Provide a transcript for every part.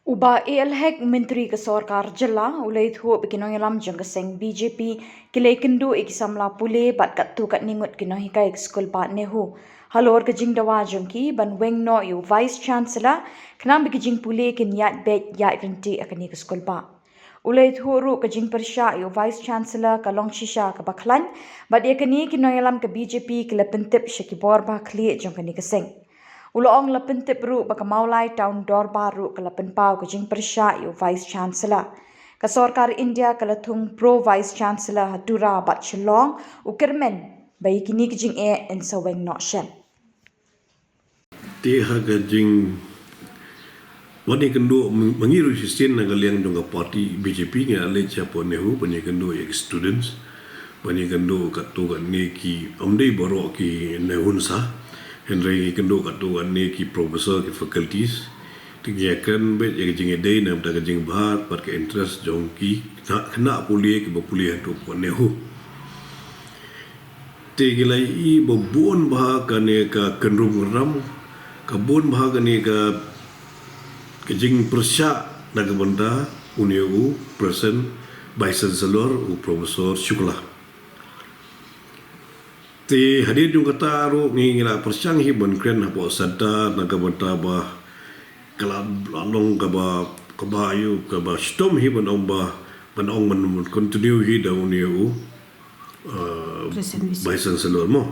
Uba ALHEC Menteri ke Sorkar Jela ulai thu bikinong lam jeng keseng BJP kilai kendo ikisamla pule bat kat tu kat ningut kinong hikai skul pat nehu halor ke jing dawa jengki ban weng no yu Vice Chancellor kenam bikijing pule kin yat bet yat renti akani ke skul pa ulai thu ru ke jing persya yu Vice Chancellor ka long shisha ke baklan bat yakani kinong lam ke BJP kila pentip syakibor ba kli jeng kani keseng Uloong lapen tip-ru baka maulai taun dor baru ke lapen pau ke jing persya yu Vice Chancellor. Ke Sorkar India ke latung Pro Vice Chancellor Hatura bat Shillong ukirmen bayi kini ke jing en saweng nok shen. Tiha ke jing wani kendo mengiru sistem naga liang dong parti BJP nge ale siapa nehu pani kendo ek students pani kendo katu kan ne ki amdei baro ki nehun sa Henry kendo katu kan ne ki professor ki faculties tingyakan bet ek jing edai nam ta jing bhat pat ke interest jong ki kena kuliah ki berkuliah tu ko nehu te gilai I bobon bah kane ka kendrung ram kabun bah kane ka kejing persya naga benda uniu present Vice Chancellor u Profesor Shukla te hadir jung kata ru ngira persyang hi bon kren hapo santa naga benda ba kala long ka ba yu ka ba stom hi bon omba ban ong man continue hi da uniu Vice Chancellor mo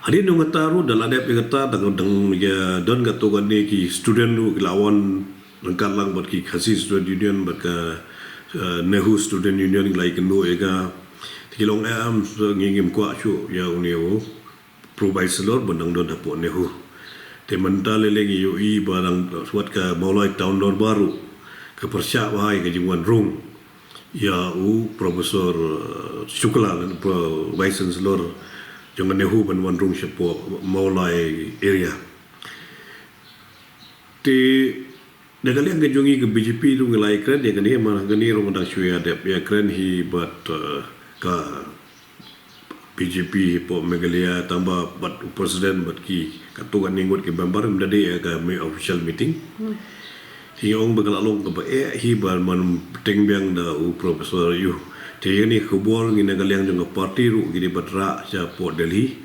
hari nung taru dalam ada pegata dang ya don gato gani ki student lu lawan nangkat lang bat ki khasi student union bat ka Nehu student union lai kendo ega tilong am ngingim kwa chu ya unio Pro Vice Chancellor bandang don hapo Nehu te mentale lagi yu I barang suat ka maulai tahun dor baru ke persya wahai ke jingwan rung ya u Profesor Shukla Vice Chancellor jangan Nehu ban wan rung siapa maulai area ti dagal yang kejongi ke BJP tu ngelai keren dia kan dia mana kan dia orang dah syuya dep ya keren hi but ka BJP po Meghalaya tambah bat presiden bat ki katuan ningut ke member mendade ya ka official meeting hi ong begalalong ke ba hi ban man tengbiang da u Profesor yu Jadi ni kubur ni negara yang dengan parti ru gini batra sia Port Delhi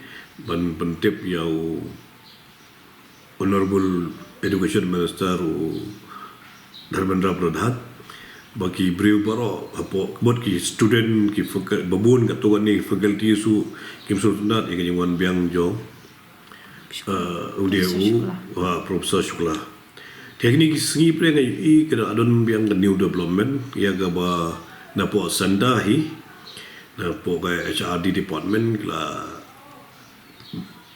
ban pentip yau Honorable Education Minister Dharmendra Pradhan bagi beliau baro apa buat ki student ki babun katuan ni faculty su kim sultanat yang wan biang jo UDU Profesor Shukla teknik sengi pre ngai kena adon biang new development ya ga ba napo sandahi napo ga HRD department la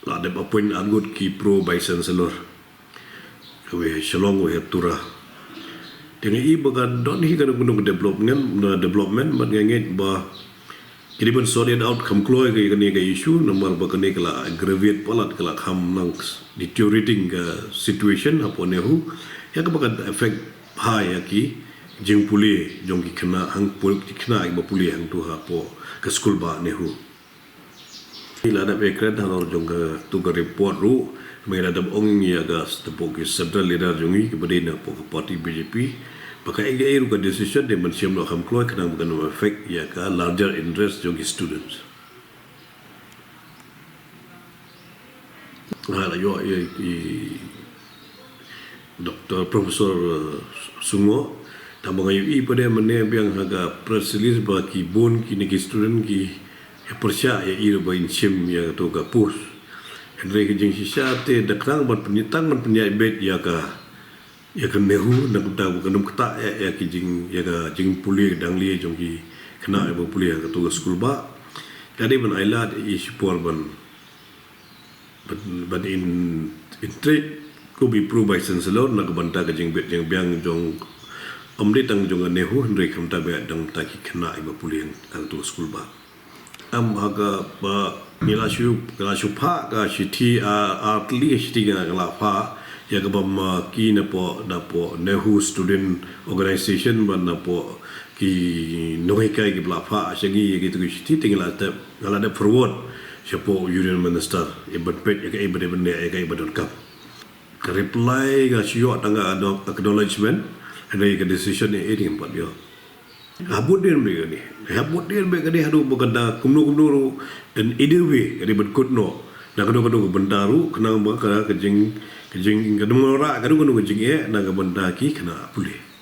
ada appoint anggut ki Pro Vice Chancellor we Shillong we Tura dengan I bagan don hi kan gunung development man nganget ba kiriban sorted out kam kloy ga issue nomor ba kane kala aggravate palat kala kham nang deteriorating situation apo nehu ya ka bagan effect high ki jeng pulih jong ki kena hang pul ki kena ba pulih hang tu ha po ke school ba Nehu ila da bekred halor jong tu ga report ru mera da ong ya ga tepo ki central leader jongi ke bedena po ke parti BJP pakai ega ru ka decision de mensiam lo ham kloy kena bukan effect ya ka larger interest jong ki students hala yo Dr. Profesor Sungo tambang ayu I pada mana biang haga press release bagi bon ki negi student ki persya ya I ba insim ya to ga post Henry ke jing sisa te dakrang ban penyitang ban penyai bet ya ka Nehu nak ta bukan kata ya ki jing ya ga jing puli dangli jong ki kena ba puli ka to school ba kadi ban ailat I support ban in trade ko bi Pro Vice Chancellor nak banta ke jing bet yang biang jong Omri tang jonga Nehu Henry kamta be dang taki kena iba pulih ang tu school ba am haga ba nila shu pha ka shiti atli shiti ga la pha ya ga bam ki na po Nehu student organization ban na po ki noi kai gi bla pha shagi gi tu shiti tingala ta ngala da forward siapa union minister ibat pet ya ga ibat ne ya ga ibat kap reply ga sio tanga acknowledgement ada ke decision ni ini empat dia habut dia mereka ni habut dia mereka ni hadu berkata kumno dan either way kadi berkut no na kadu bentaru kena kejing kedung ora kadu kejing na bentaki kena pulih